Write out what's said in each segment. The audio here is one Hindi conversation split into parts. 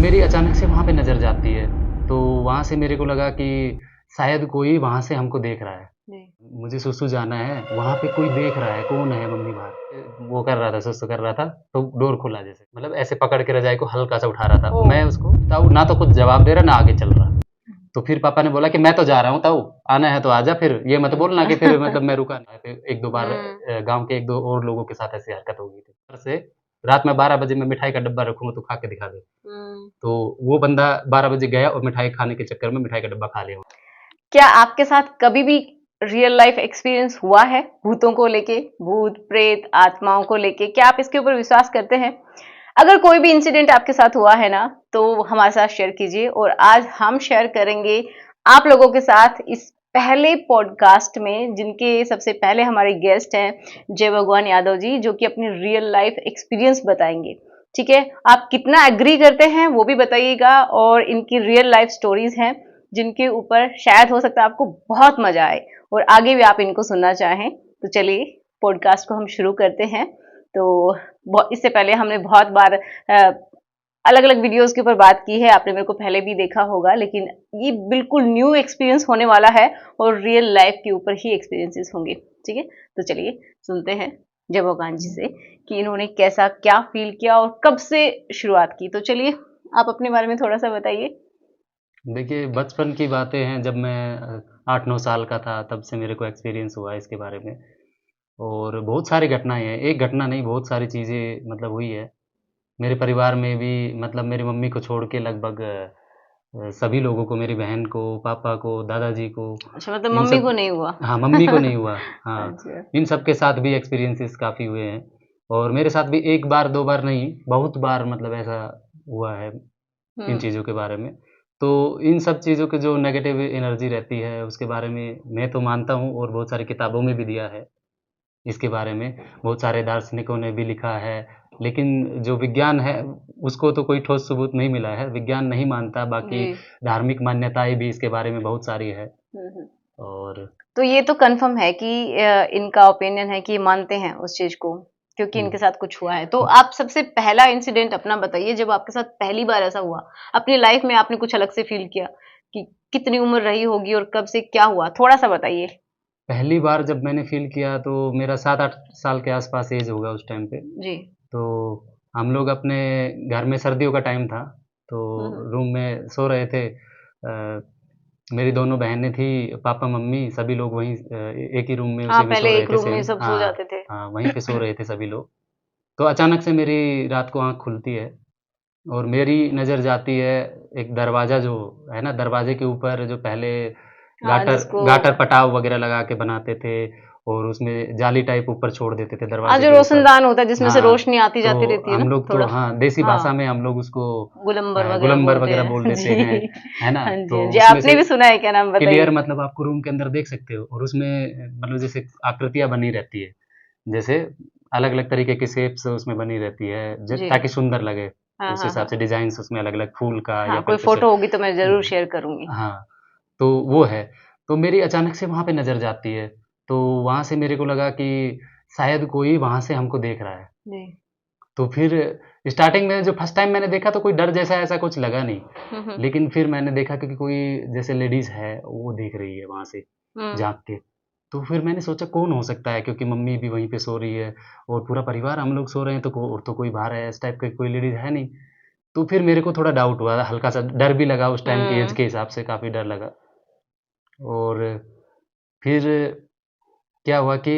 मेरी अचानक से वहाँ पे नज़र जाती है, तो वहाँ से मेरे को लगा कि शायद कोई वहाँ से हमको देख रहा है। जी। मुझे सुसु जाना है, वहाँ पे कोई देख रहा है, कौन है मम्मी बाहर? वो कर रहा था, सुसु कर रहा था, तो डोर खुला जैसे, मतलब ऐसे पकड़ के रज़ाई को हल्का-सा उठा रहा था। ओह! मैं उसको ताऊ ना तो कुछ जवाब दे रहा, ना आगे चल रहा। तो फिर पापा ने बोला कि मैं तो जा रहा हूँ ताऊ, आना है तो आजा, फिर ये मत बोलना कि फिर मतलब मैं रुका नहीं। फिर 1-2 बार गाँव के 1-2 और लोगों के साथ ऐसी हरकत हो गई थी। घर से रात में 12 बजे मैं मिठाई का डब्बा रखूँगा तो खा के दिखा दे। तो वो बंदा 12 बजे गया और मिठाई खाने के चक्कर में मिठाई का डब्बा खा लिया। क्या आपके साथ कभी भी रियल लाइफ एक्सपीरियंस हुआ है भूतों को लेके, भूत प्रेत आत्माओं को लेके? क्या आप इसके ऊपर विश्वास करते हैं? अगर कोई भी इंसिडेंट आपके साथ हुआ है ना, तो हमारे साथ शेयर कीजिए। और आज हम शेयर करेंगे आप लोगों के साथ इस पहले पॉडकास्ट में, जिनके सबसे पहले हमारे गेस्ट हैं जय भगवान यादव जी, जो कि अपनी रियल लाइफ एक्सपीरियंस बताएंगे। ठीक है, आप कितना एग्री करते हैं वो भी बताइएगा, और इनकी रियल लाइफ स्टोरीज हैं जिनके ऊपर शायद हो सकता है आपको बहुत मजा आए और आगे भी आप इनको सुनना चाहें। तो चलिए पॉडकास्ट को हम शुरू करते हैं। तो इससे पहले हमने बहुत बार अलग अलग वीडियोस के ऊपर बात की है, आपने मेरे को पहले भी देखा होगा, लेकिन ये बिल्कुल न्यू एक्सपीरियंस होने वाला है और रियल लाइफ के ऊपर ही एक्सपीरियंसेस होंगे। ठीक है, तो चलिए सुनते हैं जय भगवान जी से कि इन्होंने कैसा क्या फील किया और कब से शुरुआत की। तो चलिए आप अपने बारे में थोड़ा सा बताइए। देखिए, बचपन की बातें हैं, जब मैं 8-9 साल का था तब से मेरे को एक्सपीरियंस हुआ है इसके बारे में। और बहुत सारी घटनाएँ हैं, एक घटना नहीं बहुत सारी चीज़ें मतलब हुई है। मेरे परिवार में भी मतलब मेरी मम्मी को छोड़ के लगभग सभी लोगों को, मेरी बहन को, पापा को, दादाजी को, अच्छा, मतलब इन मम्मी सब। को नहीं हुआ? हाँ, मम्मी को नहीं हुआ। हाँ, अच्छा। इन सब के साथ भी एक्सपीरियंसेस काफ़ी हुए हैं। और मेरे साथ भी 1 बार 2 बार नहीं, बहुत बार मतलब ऐसा हुआ है इन हम्म। चीज़ों के बारे में। तो इन सब चीज़ों की जो नेगेटिव एनर्जी रहती है उसके बारे में मैं तो मानता हूँ और बहुत सारी किताबों में भी दिया है इसके बारे में। बहुत सारे दार्शनिकों ने भी लिखा है, लेकिन जो विज्ञान है उसको तो कोई ठोस सबूत नहीं मिला है, विज्ञान नहीं मानता। बाकी जी। धार्मिक मान्यताएँ भी इसके बारे में बहुत सारी है। हम्म। और तो ये तो कंफर्म है कि इनका ओपिनियन है कि ये मानते हैं उस चीज को, क्योंकि हुँ। इनके साथ कुछ हुआ है। तो आप सबसे पहला इंसिडेंट अपना बताइए, जब आपके साथ पहली बार ऐसा हुआ अपनी लाइफ में, आपने कुछ अलग से फील किया कि कितनी उम्र रही होगी और कब से क्या हुआ, थोड़ा सा बताइए। पहली बार जब मैंने फ़ील किया तो मेरा 7-8 साल के आस-पास ऐज होगा उस टाइम पे। जी। तो हम लोग अपने घर में, सर्दियों का टाइम था, हम्म। तो रूम में सो रहे थे। मेरी दोनों बहनें थी, पापा-मम्मी सभी लोग वहीं एक ही रूम में हाँ, उसी में सो पहले रहे एक थे रूम में सेम। सब सो हाँ, जाते थे। हाँ, वहीं पे सो रहे थे सभी लोग। तो अचानक से मेरी रात को आँख खुलती है और मेरी नज़र जाती है एक दरवाज़ा जो है ना, दरवाज़े के ऊपर जो पहले हाँ, गाटर जिसको। गाटर पटाव वग़ैरह लगा के बनाते थे और उसमें जाली टाइप ऊपर छोड़ देते थे हाँ, दरवाज़े जो के ऊपर। रोशनदान होता है जिसमें से हाँ, रोशनी आती जाती तो रहती है ना हम लोग तो थोड़ा। हाँ, देसी हाँ, भाषा में हम लोग उसको गुलंबर वगैरह गुलंबर बोलते वग़ैरह बोल हैं। देते जी। हैं, है ना? हाँ जी, तो हाँ जी, उसमें आपने से भी सुना है, क्या नाम क्लियर बताइए। मतलब आप रूम के अंदर देख सकते हो और उसमें मतलब जैसे आकृतियाँ बनी रहती है। जैसे अलग-अलग तरीके की शेप्स उसमें बनी रहती है जी। ताकि सुंदर लगे। हाँ उस हाँ हिसाब हाँ। से डिज़ाइन्स उसमें अलग-अलग फूल का या हाँ, फिर कोई कुछ। फोटो होगी तो मैं जरूर शेयर करूंगी। हाँ, तो वो है। तो मेरी अचानक से वहाँ पे नज़र जाती है, तो वहाँ से मेरे को लगा कि शायद कोई वहाँ से हमको देख रहा है। जी। तो फिर स्टार्टिंग में जो फर्स्ट टाइम मैंने देखा तो कोई डर जैसा ऐसा कुछ लगा नहीं। हम्म। लेकिन फिर मैंने देखा कि कोई जैसे लेडीज़ है, वो देख रही है वहाँ से हम्म। झाँक के। तो फिर मैंने सोचा कौन हो सकता है, क्योंकि मम्मी भी वहीं पे सो रही है और पूरा परिवार हम लोग सो रहे हैं, तो को और तो कोई बाहर है इस टाइप का कोई लेडीज़ है नहीं। तो फिर मेरे को थोड़ा डाउट हुआ, हल्का-सा डर भी लगा, उस टाइम की एज हम्म। के हिसाब से काफ़ी डर लगा। और फिर क्या हुआ कि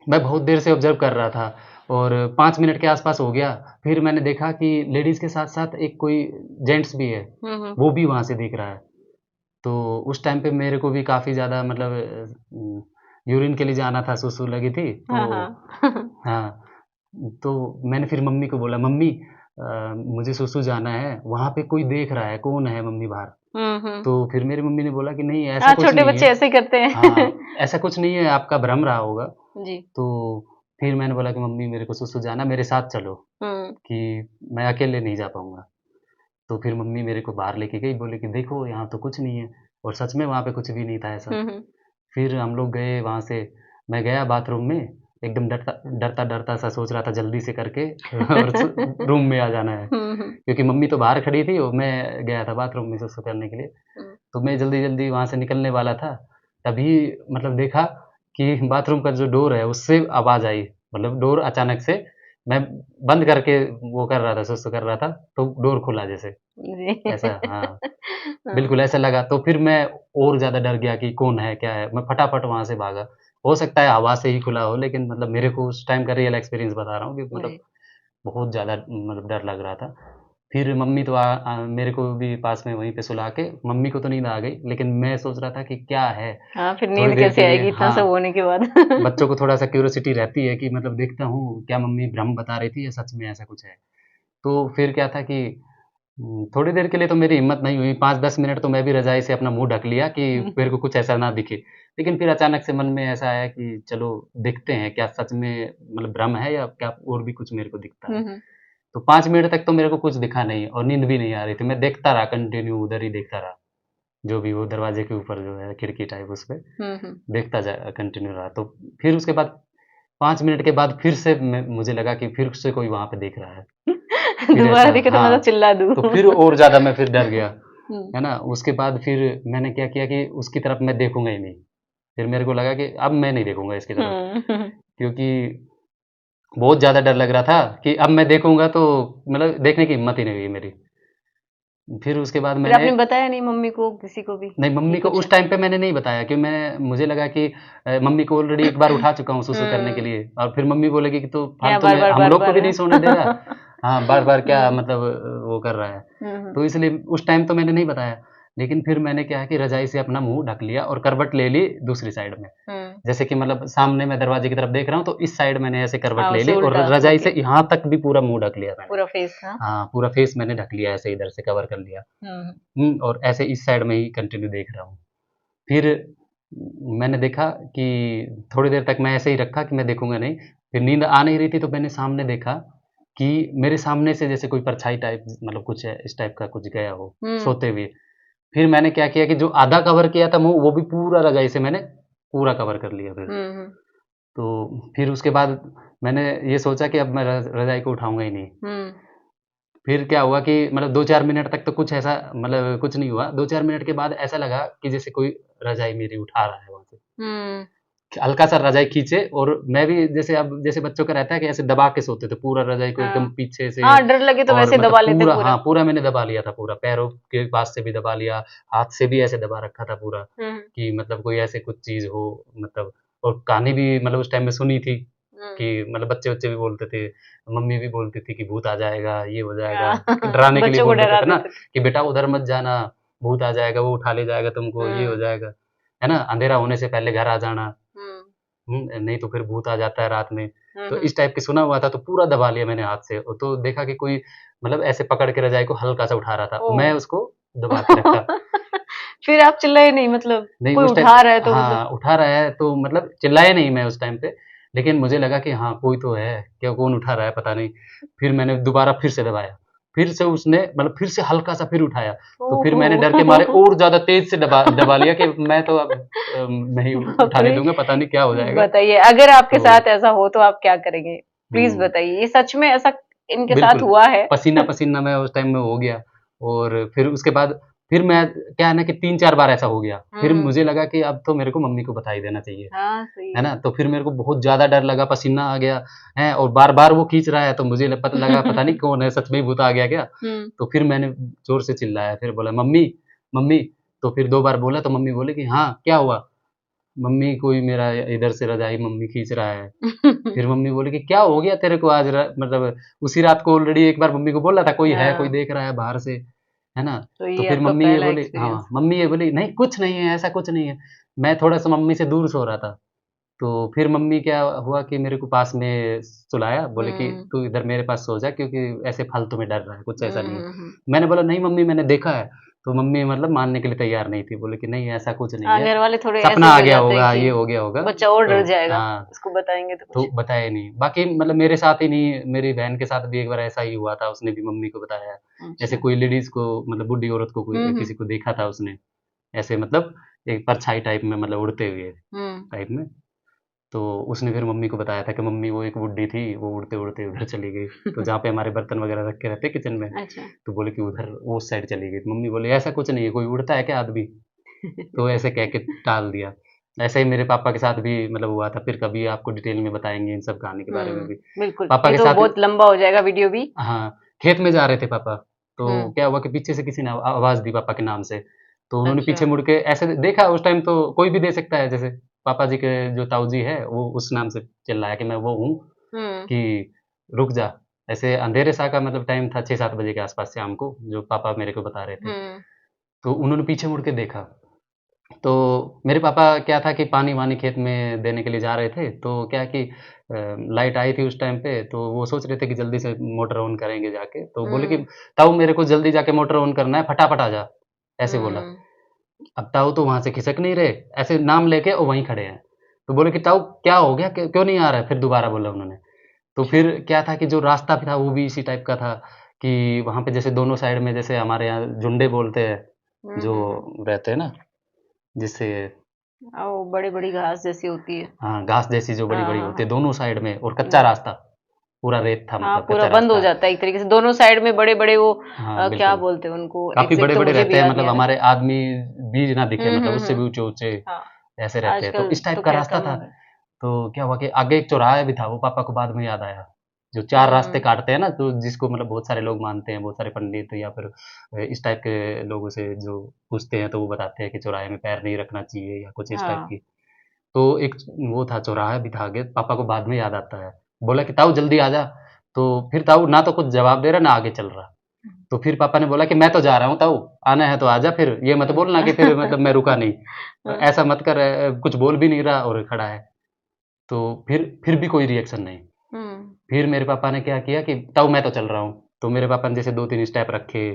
मैं बहुत देर से ऑब्ज़र्व कर रहा था और 5 मिनट के आस-पास हो गया। फिर मैंने देखा कि लेडीज़ के साथ-साथ एक कोई जेंट्स भी है, हम्म। वो भी वहाँ से दिख रहा है। तो उस टाइम पे मेरे को भी काफ़ी ज़्यादा मतलब यूरिन के लिए जाना था, सुसु लगी थी, तो हाँ हाँ। हाँ, तो मैंने फिर मम्मी को बोला, "मम्मी मुझे सुसु जाना है, वहाँ पे कोई देख रहा है, कौन है मम्मी बाहर?" हम्म। तो फिर मेरी मम्मी ने बोला कि, "नहीं, ऐसा हाँ, कुछ छोटे नहीं है। बच्चे ऐसे ही करते हैं। हाँ, ऐसा कुछ नहीं है, आपका भ्रम रहा होगा।" जी। तो फिर मैंने बोला कि, "मम्मी मेरे को सुसु जाना, मेरे साथ चलो, हम्म। कि मैं अकेले नहीं जा पाऊँगा।" तो फिर मम्मी मेरे को बाहर लेके गई, बोले कि, "देखो, यहाँ तो कुछ नहीं है।" और सच में वहाँ पे कुछ भी नहीं था ऐसा। हम्म। फिर हम लोग गए वहाँ से, मैं गया बाथरूम में, एकदम डरता डरता डरता सा सोच रहा था जल्दी से करके और रूम में आ जाना है, क्योंकि मम्मी तो बाहर खड़ी थी और मैं गया था बाथरूम में सुसु करने के लिए। तो मैं जल्दी जल्दी वहां से निकलने वाला था, तभी मतलब देखा कि बाथरूम का जो डोर है उससे आवाज आई, मतलब डोर अचानक से, मैं बंद करके वो कर रहा था, सुसु कर रहा था, तो डोर खुला जैसे, जी। ऐसा, हाँ, हाँ। बिल्कुल ऐसा लगा। तो फिर मैं और ज़्यादा डर गया कि कौन है, क्या है? मैं फटाफट वहाँ से भागा। हो सकता है हवा से ही खुला हो, लेकिन मतलब मेरे को उस टाइम का रियल एक्सपीरियंस बता रहा हूँ कि मतलब जी। बहुत ज़्यादा मतलब डर लग रहा था। फिर मम्मी तो मेरे को भी पास में वहीं पे सुला के, मम्मी को तो नींद आ गई, लेकिन मैं सोच रहा था कि क्या है? हाँ, फिर थोड़ी नींद देर के कैसे लिए, आएगी इतना सब हाँ, होने के बाद? बच्चों को थोड़ा-सा क्यूरियोसिटी रहती है कि मतलब देखता हूँ, क्या मम्मी भ्रम बता रही थी या सच में ऐसा कुछ है? तो फिर क्या था कि थोड़ी देर के लिए तो मेरी हिम्मत नहीं हुई, 5-10 मिनट तो मैं भी रज़ाई से अपना मुँह ढक लिया कि मेरे को कुछ ऐसा ना दिखे। लेकिन फिर अचानक से मन में ऐसा आया कि चलो देखते हैं, क्या सच में मतलब भ्रम है या क्या और भी कुछ मेरे को दिखता हुँ, है। हुँ। तो 5 मिनट तक तो मेरे को कुछ दिखा नहीं और नींद भी नहीं आ रही थी। मैं देखता रहा, कंटिन्यू उधर ही देखता रहा, जो भी वो दरवाज़े के ऊपर जो है खिड़की टाइप उसपे, हुँ, हुँ। देखता जा कंटिन्यू रहा। तो फिर उसके बाद 5 मिनट के बाद फिर से मैं मुझे लगा कि फिर से कोई वहाँ पे देख रहा है। फिर दोबारा ऐसा, दिखे तो मैं तो हाँ, चिल्ला दूँ। तो फिर और ज़्यादा मैं फिर डर गया, हुँ। है ना? उसके बाद फिर मैंने क्या किया कि उसकी तरफ मैं देखूँगा ही नहीं। फिर मेरे को लगा कि अब मैं नहीं देखूँगा इसकी तरफ, हुँ। क्योंकि बहुत ज़्यादा डर लग रहा था कि अब मैं देखूँगा तो मतलब देखने की हिम्मत ही नहीं हुई मेरी। फिर उसके बाद फिर मैंने, आपने बताया नहीं मम्मी को, किसी को भी नहीं, कि मम्मी को कुछ है? उस टाइम पे मैंने नहीं बताया कि मुझे लगा कि मम्मी को ऑलरेडी एक बार उठा चुका हूँ सुसु करने के हुँ। लिए, और फिर मम्मी बोलेगी कि तू क्या फालतू में बार-बार, हम लोग को बार-बार भी नहीं सोने दे रहा। हाँ, बार-बार क्या हुँ। मतलब वो कर रहा है। हुँ, हुँ। तो इसलिए उस टाइम तो मैंने नहीं बताया। लेकिन फिर मैंने क्या है कि रज़ाई से अपना मुँह ढक लिया और करवट ले ली दूसरी साइड में। हुँ। जैसे कि मतलब सामने मैं दरवाज़े की तरफ देख रहा हूँ, तो इस साइड मैंने ऐसे करवट हाँ, ले उससे ली और उल्टा रज़ाई होके से यहाँ तक भी पूरा मुँह ढक लिया मैंने। पूरा फेस, हाँ? हाँ, पूरा फेस मैंने ढक लिया, ऐसे इधर से कवर कर लिया। हुँ, हुँ। और ऐसे इस साइड में ही कंटिन्यू देख रहा हूँ। फिर मैंने देखा कि थोड़ी देर तक मैं ऐसे ही रखा कि मैं देखूँगा नहीं। फिर नींद आ नहीं रही थी, तो मैंने सामने देखा कि मेरे सामने से जैसे कोई परछाई टाइप मतलब कुछ है, इस टाइप का कुछ गया हो, हुँ। सोते हुए। फिर मैंने क्या किया कि जो आधा कवर किया था मुँह, वो भी पूरा रज़ाई से मैंने पूरा कवर कर लिया फिर। हुँ, हुँ। तो फिर उसके बाद मैंने ये सोचा कि अब मैं रज़ाई को उठाऊँगा ही नहीं। हुँ। फिर क्या हुआ कि मतलब 2-4 मिनट तक तो कुछ ऐसा मतलब कुछ नहीं हुआ। 2-4 मिनट के बाद ऐसा लगा कि जैसे कोई रज़ाई मेरी उठा रहा है वहाँ से। हुँ। हल्का-सा रज़ाई खींचे, और मैं भी जैसे अब जैसे बच्चों का रहता है कि ऐसे दबा के सोते थे, पूरा रज़ाई को एकदम हाँ। पीछे से, हाँ, डर लगे तो और वैसे मतलब दबा लेते पूरा, पूरा। हाँ, पूरा मैंने दबा लिया था पूरा, पैरों के पास से भी दबा लिया, हाथ से भी ऐसे दबा रखा था पूरा, हुँ, हुँ। कि मतलब कोई ऐसे कुछ चीज़ हो मतलब। और कहानी भी मतलब उस टाइम में सुनी थी हुँ। कि मतलब बच्चे-वच्चे भी बोलते थे, मम्मी भी बोलती थी कि भूत आ जाएगा, ये हो जाएगा, हाँ, डराने के लिए बच्चों को बोल देते डरा थे ना देते थे। कि बेटा उधर मत जाना, भूत आ जाएगा, वो उठा ले जाएगा तुमको, ये हो हुँ। जाएगा, है ना? अंधेरा होने से पहले घर आ जाना। हुँ। नहीं तो फिर भूत आ जाता है रात में। हुँ, तो हुँ। इस टाइप के सुना हुआ था, तो पूरा दबा लिया मैंने हाथ से, तो देखा कि कोई मतलब ऐसे पकड़ के रज़ाई को हल्का-सा उठा रहा था। ओह! मैं उसको दबा के रखा। फिर आप चिल्लाए नहीं, मतलब नहीं, कोई उस टाइम, उठा रहा है तो मतलब? हाँ, उठा रहा है तो मतलब चिल्लाया नहीं मैं उस टाइम पे, लेकिन मुझे लगा कि हाँ, कोई तो है, क्या कौन उठा रहा है पता नहीं। फिर मैंने दोबारा फिर से दबाया, फिर से उसने मतलब फिर से हल्का-सा फिर उठाया, तो फिर ओहो! मैंने डर के मारे और ज़्यादा तेज़ से दबा दबा लिया कि मैं तो अब नहीं बाप उठाने रे! दूँगा, पता नहीं क्या हो जाएगा। बताइए, अगर आपके तो साथ ऐसा हो तो आप क्या करेंगे? प्लीज़ हुँ। बताइए, ये सच में ऐसा इनके साथ बिल्कुल, हुआ है? पसीना-पसीना मैं उस टाइम में हो गया, और फिर उसके बाद फिर मैं, क्या है ना कि 3-4 बार ऐसा हो गया। फिर हुँ। मुझे लगा कि अब तो मेरे को मम्मी को बता ही देना चाहिए, हाँ, सही है है। ना? तो फिर मेरे को बहुत ज़्यादा डर लगा, पसीना आ गया, हैं, और बार-बार वो खींच रहा है, तो मुझे ल पता लगा पता नहीं कौन है, सच में ही भूत आ गया क्या? हुँ। तो फिर मैंने ज़ोर से चिल्लाया, फिर बोला, "मम्मी, मम्मी।" तो फिर 2 बार बोला, तो मम्मी बोली कि, "हाँ, क्या हुआ?" मम्मी, कोई मेरा इधर से रज़ाई मम्मी खींच रहा है। फिर मम्मी बोली कि क्या हो गया तेरे को आज मतलब उसी रात को ऑलरेडी एक बार मम्मी को बोला था कोई है, कोई हाँ, देख रहा है बाहर से, है ना? तो तो ये फिर आपका मम्मी ये पहला बोली, हाँ, एक्सपीरियंस। मम्मी ये बोली, नहीं कुछ नहीं है, ऐसा कुछ नहीं है। मैं थोड़ा-सा मम्मी से दूर सो रहा था। तो फिर मम्मी क्या हुआ कि मेरे को पास में सुलाया, बोले कि हुँ। तू इधर मेरे पास सो जा, क्योंकि ऐसे फालतू में डर रहा है, कुछ ऐसा हुँ, नहीं है। हुँ, हुँ। मैंने बोला, नहीं मम्मी, मैंने देखा है। तो मम्मी मतलब मानने के लिए तैयार नहीं थी, बोले कि नहीं ऐसा कुछ नहीं हाँ, है, घर वाले थोड़े सपना ऐसे भी आ हो गया जाते हैं होगा, कि ये हो गया होगा। बच्चा और तो डर जाएगा, हाँ, इसको बताएँगे तो तो कुछ। बताया ही नहीं। बाकी मतलब मेरे साथ ही नहीं, मेरी बहन के साथ भी एक बार ऐसा ही हुआ था, उसने भी मम्मी को बताया। ऐसे अच्छा। कोई लेडीज़ को मतलब बूढ़ी औरत को हुँ, कोई हुँ। किसी को देखा था उसने, ऐसे मतलब एक परछाई टाइप में मतलब उड़ते हुए हुँ। टाइप में। तो उसने फिर मम्मी को बताया था कि मम्मी वो एक बुड्ढी थी, वो उड़ते उड़ते उधर चली गई, तो जहाँ पे हमारे बर्तन वगैरह रखे रहते किचन में, अच्छा। तो बोले कि उधर वो उस साइड चली गई। मम्मी बोले ऐसा कुछ नहीं है, कोई उड़ता है क्या आदमी? तो ऐसे कह के टाल दिया। ऐसे ही मेरे पापा के साथ भी मतलब हुआ था, फिर कभी आपको डिटेल में बताएँगे इन सब कहानी के बारे में भी। बिल्कुल, पापा ये के तो साथ बहुत लंबा हो जाएगा वीडियो भी। हाँ, खेत में जा रहे थे पापा, तो हुँ, क्या हुआ कि पीछे से किसी ने आवाज़ दी पापा के नाम से, तो उन्होंने अच्छा। पीछे मुड़ के ऐसे देखा। उस टाइम तो कोई भी दे सकता है, जैसे पापा जी के जो ताऊ जी है, वो उस नाम से चिल्लाया कि मैं वो हूँ, हुँ, कि रुक जा। ऐसे अंधेरे सा का मतलब टाइम था, 6-7 बजे के आस-पास शाम को, जो पापा मेरे को बता रहे थे। हुँ, तो उन्होंने पीछे मुड़ के देखा, तो मेरे पापा क्या था कि पानी-वानी खेत में देने के लिए जा रहे थे, तो क्या है कि लाइट आई थी उस टाइम पे, तो वो सोच रहे थे कि जल्दी से मोटर ऑन करेंगे जाके, तो बोले कि हुँ, ताऊ मेरे को जल्दी जाके मोटर ऑन करना है, फटाफट आ जा, ऐसे बोला। हुँ, अब ताऊ तो वहाँ से खिसक नहीं रहे, ऐसे नाम लेके और वहीं खड़े हैं। तो बोले कि ताऊ क्या हो गया? क्यों नहीं आ रहा है? फिर दोबारा बोला उन्होंने। तो अच्छा। फिर क्या था कि जो रास्ता भी था वो भी इसी टाइप का था कि वहाँ पे जैसे दोनों साइड में, जैसे हमारे यहाँ जुंडे बोलते हैं, हुँ, जो हुँ, हुँ। रहते हैं ना, जिससे वो बड़ी-बड़ी घास जैसी होती है। हाँ, घास जैसी जो हाँ, बड़ी-बड़ी हाँ, होती है हाँ। दोनों साइड में, और कच्चा हुँ। रास्ता, पूरा रेत था, हाँ, मतलब पूरा कच्चा बंद हो रास्ता। जाता है एक तरीके से, दोनों साइड में बड़े-बड़े वो हाँ, क्या बिल्कुल। बोलते हैं उनको, काफ़ी एग्ज़ैक्ट तो बड़े-बड़े मुझे भी रहते हैं, याद नहीं मतलब आ रहा। हमारे आदमी भी ना दिखे, हुँ, मतलब हुँ, उससे भी हुँ। ऊँचे-ऊँचे हाँ, ऐसे रहते हैं। तो आजकल इस टाइप तो का ख़ैर रास्ता कम था। हो गए। तो क्या हुआ कि आगे एक चौराहा भी था, वो पापा को बाद में याद आया। जो 4 रास्ते हुँ, काटते हैं ना, तो जिसको मतलब बहुत सारे लोग मानते हैं, बहुत सारे पंडित या फिर इस टाइप के लोगों से जो पूछते हैं, तो वो बताते हैं कि चौराहे में पैर नहीं रखना चाहिए या कुछ इस टाइप हाँ। की। तो एक वो था, चौराहा भी था आगे, पापा को बाद में याद आता है। बोला कि ताऊ जल्दी आ जा, तो फिर ताऊ ना तो कुछ जवाब दे रहा, ना आगे चल रहा। तो फिर पापा ने बोला कि मैं तो जा रहा हूँ ताऊ, आना है तो आ जा फिर, ये मत बोलना अच्छा। कि फिर मतलब मैं रुका नहीं। हाँ, ऐसा मत कर, कुछ बोल भी नहीं रहा और खड़ा है। तो फिर भी कोई रिएक्शन नहीं। हुँ, फिर मेरे पापा ने क्या किया कि ताऊ मैं तो चल रहा हूँ। तो मेरे पापा ने जैसे 2-3 स्टेप रखे,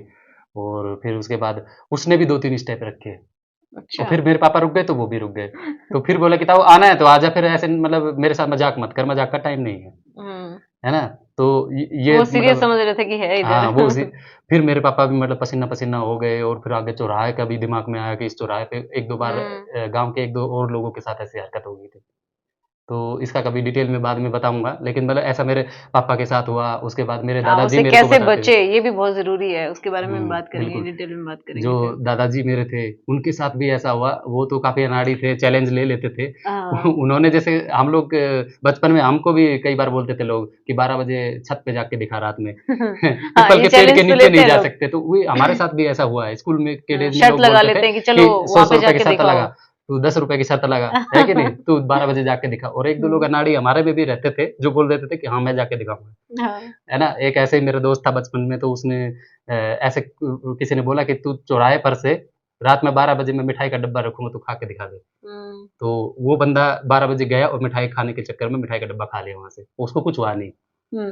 और फिर उसके बाद उसने भी 2-3 स्टेप रखे। और अच्छा। फिर मेरे पापा रुक गए तो वो भी रुक गए। तो फिर बोला कि ताऊ आना है तो आजा फिर, ऐसे मतलब मेरे साथ मज़ाक मत कर, मज़ाक का टाइम नहीं है। हुँ, है ना? तो ये वो सीरियस मतलब समझ रहे थे कि है इधर। हाँ, वो उसी फिर मेरे पापा भी मतलब पसीना-पसीना हो गए, और फिर आगे चौराहे का भी दिमाग में आया कि इस चौराहे पे 1-2 बार हुँ, गाँव के 1-2 और लोगों के साथ ऐसी हरकत हो गई थी। तो इसका कभी डिटेल में बाद में बताऊँगा, लेकिन मतलब ऐसा मेरे पापा के साथ हुआ, उसके बाद मेरे हाँ, दादाजी उससे मेरे को कैसे बताते थे। बचे ये भी बहुत ज़रूरी है, उसके बारे में बात करेंगे, बिल्कुल। डिटेल में बात जो करेंगे फिर। दादाजी मेरे थे, उनके साथ भी ऐसा हुआ, वो तो काफ़ी अनाड़ी थे, चैलेंज ले लेते थे। हाँ। उन्होंने जैसे हम लोग बचपन में हमको भी कई बार बोलते थे लोग कि 12 बजे छत पे जाके दिखा रात में। हाँ, पीपल ये के पेड़ के चैलेंज तो नीचे लेते नहीं हैं जा लोग। सकते, तो वही हमारे साथ भी ऐसा हुआ है। स्कूल में के डेज़ में शर्त लोग लगा बोलते थे लेते हैं कि चलो कि वहाँ पे 100-100 रुपए की जाके शर्त दिखाओ। लगा, तू 10 रुपए की शर्त लगा, है कि नहीं? तू 12 बजे जाके दिखा। और 1-2 लोग हुँ, अनाड़ी हमारे में भी रहते थे, जो बोल देते थे कि हाँ, मैं जाके दिखाऊँगा। हाँ। है ना? एक ऐसे ही मेरा दोस्त था बचपन में, तो उसने ऐसे किसी ने बोला कि तू चौराहे पर से रात में 12 बजे मैं मिठाई का डब्बा रखूँगा, तू खा के दिखा दे। हुँ, तो वो बंदा 12 बजे गया और मिठाई खाने के चक्कर में मिठाई का डब्बा खा लिया वहाँ से। उसको कुछ हुआ नहीं। हुँ।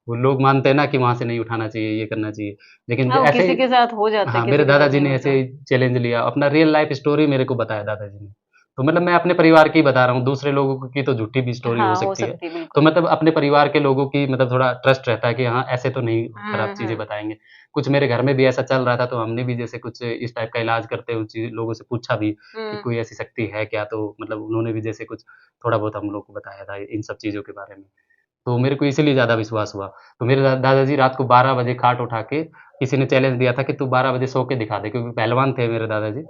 वो लोग मानते हैं ना कि वहाँ से नहीं उठाना चाहिए, ये करना चाहिए। लेकिन हाँ, वो ऐसे किसी ही के साथ हो जाता है, हाँ, मेरे किसी के साथ दादाजी नहीं ने ऐसे होता। ही चैलेंज लिया, अपना रियल लाइफ़ स्टोरी मेरे को बताया दादाजी ने। तो मतलब मैं अपने परिवार की बता रहा हूँ, दूसरे लोगों की तो झूठी भी स्टोरी हो हाँ, हो सकती है। सकती है, तो बिल्कुल। मतलब अपने परिवार के लोगों की मतलब थोड़ा ट्रस्ट रहता है कि हाँ, ऐसे तो नहीं खराब हुँ, चीज़ें हुँ, बताएँगे। कुछ मेरे घर में भी ऐसा चल रहा था, तो हमने भी जैसे कुछ इस टाइप का इलाज करते हुए लोगों से पूछा भी कि हुँ, कोई ऐसी शक्ति है क्या? तो मतलब उन्होंने भी जैसे कुछ थोड़ा बहुत हम लोग को बताया था इन सब चीज़ों के बारे में। तो मेरे को इसीलिए ज़्यादा विश्वास हुआ। तो मेरे दादाजी रात को 12 बजे खाट उठा के किसी ने चैलेंज दिया था कि तू 12 बजे सो के दिखा दे, क्योंकि पहलवान थे मेरे दादाजी।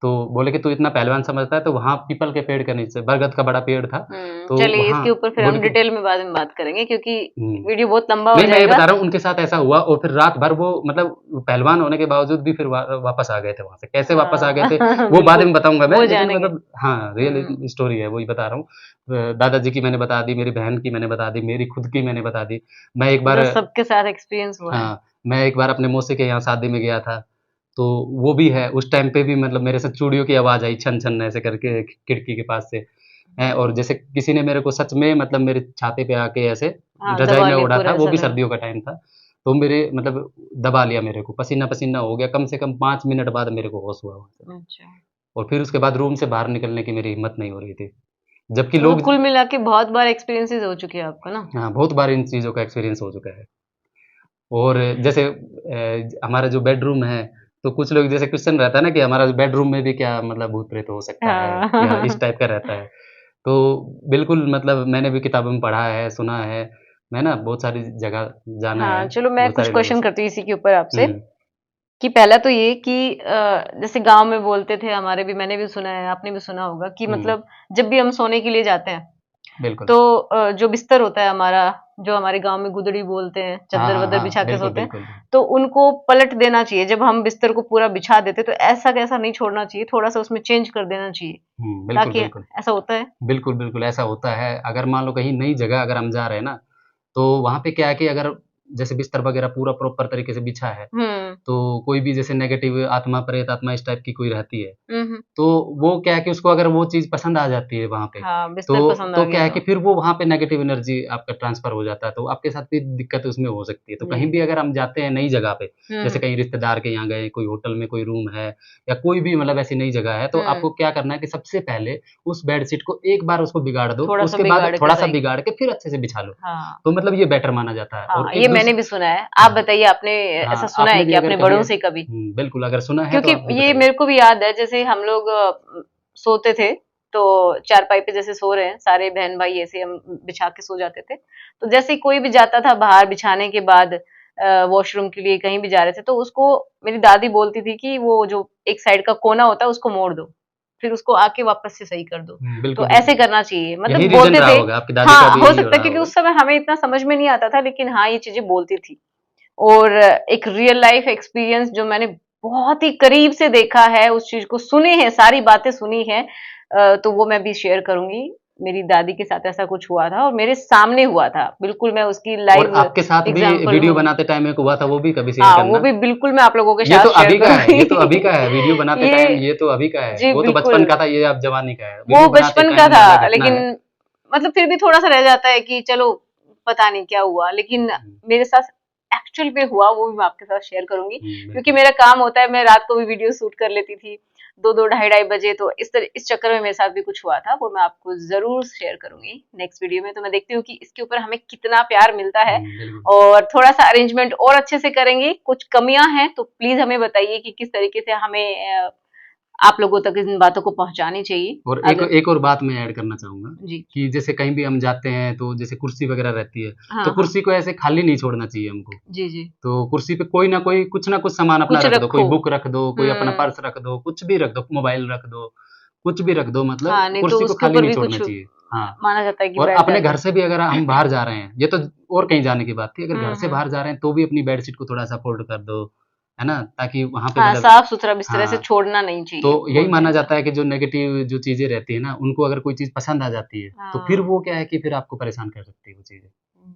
तो बोले कि तू इतना पहलवान समझता है, तो वहाँ पीपल के पेड़ के नीचे बरगद का बड़ा पेड़ था, हुँ। तो चलिए वहाँ इसके ऊपर फिर बोले हम कि डिटेल में बाद में बात करेंगे क्योंकि हुँ। वीडियो बहुत लंबा हो नहीं, मैं ये जाएगा। बता रहा हूँ उनके साथ ऐसा हुआ, और फिर रात भर वो मतलब पहलवान होने के बावजूद भी फिर वापस आ गए थे वहाँ से। कैसे वापस आ गए हाँ, थे, वो बाद में बिल्कुल, बताऊँगा मैं, वो लेकिन जानेंगे। मतलब हाँ, रियल हुँ, स्टोरी है, वही बता रहा हूँ। दादाजी की मैंने बता दी, मेरी बहन की मैंने बता दी, मेरी खुद की मैंने बता दी। मैं एक बार जो सबके साथ एक्सपीरियंस हुआ है। हाँ, मैं एक बार अपने मौसी के यहाँ शादी में गया था, तो वो भी है, उस टाइम पे भी मतलब मेरे से चूड़ियों की आवाज़ आई छन-छन ऐसे करके खिड़की के पास से। हैं, और हुँ। जैसे किसी ने मेरे को सच में मतलब मेरे छाती पे आके ऐसे हाँ, रज़ाई दबा में के ओढ़ा था, पूरा वो ऐसा भी कर सर्दियों का टाइम था। तो मेरे मतलब दबा लिया मेरे को, पसीना-पसीना हो गया, कम से कम 5 मिनट बाद मेरे को होश हुआ वहाँ से। अच्छा। और फिर उसके बाद रूम से बाहर निकलने की मेरी हिम्मत नहीं हो रही थी। जबकि मतलब लोग कुल मिला के बहुत बार एक्सपीरियंसेस हो चुके हैं आपको ना? हाँ, बहुत बार इन चीज़ों का एक्सपीरियंस हो चुका है। और जैसे हमारा जो बेडरूम है, तो कुछ लोग जैसे क्वेश्चन रहता है ना कि हमारा बेडरूम में भी क्या मतलब भूत-प्रेत हो सकता है या इस हाँ। टाइप का रहता है। तो बिल्कुल मतलब मैंने भी किताबों में पढ़ा है, सुना है, मैं ना बहुत सारी जगह जाना हाँ, है, चलो मैं बहुत कुछ सारे लोगों क्वेश्चन से। करती हूँ इसी के ऊपर आपसे हुँ, कि पहला तो ये कि जैसे गांव में बोलते थे हमारे भी, मैंने भी सुना है, आपने भी सुना होगा कि हुँ, मतलब जब भी हम सोने के लिए जाते हैं बिल्कुल। तो जो बिस्तर होता है हमारा, जो हमारे गांव में गुदड़ी बोलते हैं, हाँ, चादर हाँ, वदर हाँ, बिछा के बिल्कुल, सोते हैं, बिल्कुल। तो उनको पलट देना चाहिए। जब हम बिस्तर को पूरा बिछा देते तो ऐसा कैसा नहीं छोड़ना चाहिए, थोड़ा सा उसमें चेंज कर देना चाहिए, बिल्कुल, ताकि बिल्कुल। ऐसा होता है। बिल्कुल, बिल्कुल, ऐसा होता है। अगर मान लो कहीं नई जगह अगर हम जा रहे हैं ना, तो वहाँ पे क्या है कि अगर जैसे बिस्तर वगैरह पूरा प्रॉपर तरीके से बिछा है, हम्म तो कोई भी जैसे नेगेटिव आत्मा, प्रेत आत्मा इस टाइप की कोई रहती है, हम्म। तो वो क्या है कि उसको अगर वो चीज़ पसंद आ जाती है वहाँ पे, हाँ, तो बिस्तर पसंद आ तो गया क्या है तो। कि फिर वो वहाँ पे नेगेटिव एनर्जी आपका ट्रांसफ़र हो जाता है, तो आपके साथ भी दिक्कत उसमें हो सकती है। तो जी। कहीं भी अगर हम जाते हैं नई जगह पे, जैसे हम्म कहीं रिश्तेदार के यहाँ गए, कोई होटल में कोई रूम है या कोई भी मतलब ऐसी नई जगह है, तो हम्म। आपको क्या करना है कि सबसे पहले उस बेडशीट को एक बार उसको बिगाड़ दो, थोड़ा सा उसके बाद बिगाड़ के थोड़ा-सा सही। बिगाड़ के फिर अच्छे से बिछा लो। हाँ तो मतलब ये बेटर माना जाता है और हाँ, ये एक मैंने दूसरे भी सुना है। आप बताइए, आपने ऐसा हाँ, सुना है आपने भी कि अगर अपने कभी बड़ों से कभी? बिल्कुल अगर सुना है तो क्योंकि आप भी ये बताइए? मेरे को भी याद है, जैसे हम लोग सोते थे तो चारपाई पे जैसे सो रहे हैं सारे बहन भाई, ऐसे हम बिछा के सो जाते थे। तो जैसे ही कोई भी जाता था बाहर बिछाने के बाद वॉशरूम के लिए कहीं भी जा रहे थे, तो उसको मेरी दादी बोलती थी कि वो जो एक साइड का कोना होता है उसको मोड़ दो, फिर उसको आके वापस से सही कर दो। बिल्कुल, तो ऐसे बिल्कुल। करना चाहिए, यही मतलब रीज़न बोलते रहा थे। होगा, आपकी दादी का हाँ, भी हो यही सकता है रहा क्योंकि होगा। उस समय हमें इतना समझ में नहीं आता था, लेकिन हाँ, ये चीजें बोलती थी। और एक रियल लाइफ एक्सपीरियंस जो मैंने बहुत ही करीब से देखा है, उस चीज को सुने हैं, सारी बातें सुनी है, तो वो मैं भी शेयर करूंगी। मेरी दादी के साथ ऐसा कुछ हुआ था और मेरे सामने हुआ था, बिल्कुल मैं उसकी और लाइव आपके साथ भी एग्जांपल वीडियो हूँ। बनाते टाइम एक हुआ था, वो भी कभी शेयर हाँ, वो करना। भी बिल्कुल मैं आप लोगों के ये साथ तो शेयर अभी का है, ये तो अभी करूंगी। का है, वीडियो बनाते टाइम ये ये तो अभी का है। जी वो तो बचपन बिल्कुल, का था, ये अब जवानी का है। वो वीडियो बनाते बचपन का टाइम था, वाला घटना लेकिन है। मतलब फिर भी थोड़ा सा रह जाता है कि चलो पता नहीं क्या हुआ, लेकिन मेरे साथ एक्चुअल में हुआ, वो भी मैं आपके साथ शेयर करूंगी। क्योंकि बिल्कुल। मेरा काम होता है, मैं रात को भी वीडियो शूट कर लेती थी, दो दो ढाई ढाई बजे, तो इस चक्कर में मेरे साथ भी कुछ हुआ था, वो मैं आपको जरूर शेयर करूंगी नेक्स्ट वीडियो में। तो मैं देखती हूँ कि इसके ऊपर हमें कितना प्यार मिलता है, बिल्कुल। और थोड़ा सा अरेंजमेंट और अच्छे से करेंगे। कुछ कमियां हैं तो प्लीज हमें बताइए कि किस तरीके से हमें आप लोगों तक इन बातों को पहुंचानी चाहिए। और एक अगर एक और बात मैं ऐड करना चाहूँगा जी कि जैसे कहीं भी हम जाते हैं, तो जैसे कुर्सी वगैरह रहती है, तो हाँ हाँ कुर्सी को ऐसे खाली नहीं छोड़ना चाहिए हमको। जी जी, तो कुर्सी पे कोई ना कोई कुछ ना कुछ सामान अपना कुछ रख दो, कोई रखो। बुक रख दो, कोई अपना हम्म। पर्स रख दो, कुछ भी रख दो, मोबाइल रख दो, कुछ भी रख दो, मतलब हाँ, नहीं तो कुर्सी को उसके खाली ऊपर नहीं भी छोड़ना कुछ चाहिए। हाँ, माना जाता है कि और बैठ अपने जाते घर हैं। से भी अगर हम बाहर जा रहे हैं, ये तो और कहीं जाने की बात थी, अगर घर से हम्म। बाहर जा रहे हैं तो भी अपनी बेडशीट को थोड़ा-सा फ़ोल्ड कर दो, है ना? ताकि वहाँ पे हाँ, मतलब साफ सुथरा बिस्तर ऐसे हाँ, छोड़ना नहीं तो चाहिए, यही बोलते हैं माना ऐसा। जाता है कि जो नेगेटिव जो चीज़ें रहती है ना, उनको अगर कोई चीज़ पसंद आ जाती है, तो फिर हाँ। वो क्या है कि फिर आपको परेशान कर सकती है वो चीज़ें। हम्म।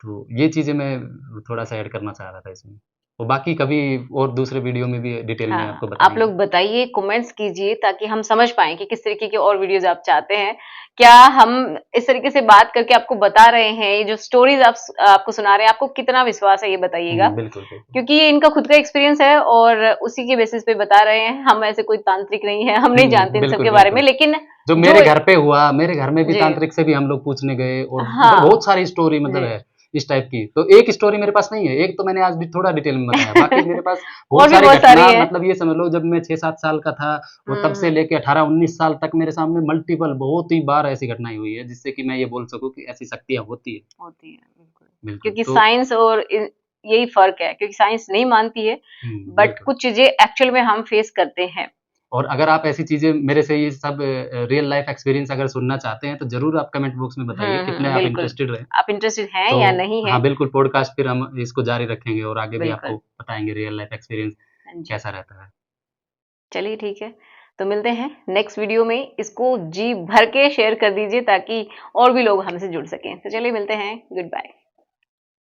तो ये चीज़ें मैं थोड़ा-सा ऐड करना चाह रहा था इसमें। और बाकी कभी और दूसरे वीडियो में भी डिटेल में आपको हाँ, आप बताएँगे। लोग बताइए, कमेंट्स कीजिए, ताकि हम समझ पाएँ कि किस तरीके की और वीडियोज़ आप चाहते हैं। क्या हम इस तरीके से बात करके आपको बता रहे हैं, ये जो स्टोरीज़ आपको सुना रहे हैं, आपको कितना विश्वास है ये बताइएगा। बिल्कुल, बिल्कुल। क्योंकि ये इनका खुद का एक्सपीरियंस है और उसी के बेसिस पे बता रहे हैं। हम ऐसे कोई तांत्रिक नहीं है, हम नहीं जानते इन सब बिल्कुल, के बारे में, बिल्कुल। लेकिन जो जो मेरे घर पे हुआ, मेरे घर में भी जी, तांत्रिक से भी हम लोग पूछने गए और हाँ, बहुत सारी स्टोरी मतलब जी। है इस टाइप की। तो एक स्टोरी मेरे पास नहीं है, एक तो मैंने आज भी थोड़ा डिटेल में बताया, बाकी मेरे पास और बहुत भी सारी बहुत सारी घटना है। मतलब ये समझ लो जब मैं 6-7 साल का था और तब से हुँ। लेके 18-19 साल तक मेरे सामने मल्टीपल बहुत ही बार ऐसी घटनाएँ हुई है, जिससे कि मैं ये बोल सकूँ कि ऐसी शक्तियाँ होती हैं। होती है, बिल्कुल। बिल्कुल, क्योंकि तो साइंस और यही फ़र्क है, क्योंकि साइंस नहीं मानती है, बट बिल्कुल। कुछ चीज़ें एक्चुअल में हम फेस करते हैं। और अगर आप ऐसी चीज़ें मेरे से ये सब रियल लाइफ़ एक्सपीरियंस अगर सुनना चाहते हैं, तो ज़रूर आप कमेंट बॉक्स में बताइए कितने आप बिल्कुल। इंटरेस्टेड हैं। आप इंटरेस्टेड हैं तो या नहीं हैं? हाँ, बिल्कुल पॉडकास्ट फिर हम इसको जारी रखेंगे और आगे भी आपको बिल्कुल। बताएँगे रियल लाइफ़ एक्सपीरियंस हाँ जी। कैसा रहता है। चलिए ठीक है, तो मिलते हैं नेक्स्ट वीडियो में। इसको जी भर के शेयर कर दीजिए ताकि और भी लोग हमसे जुड़ सकें। तो चलिए मिलते हैं, गुड बाय।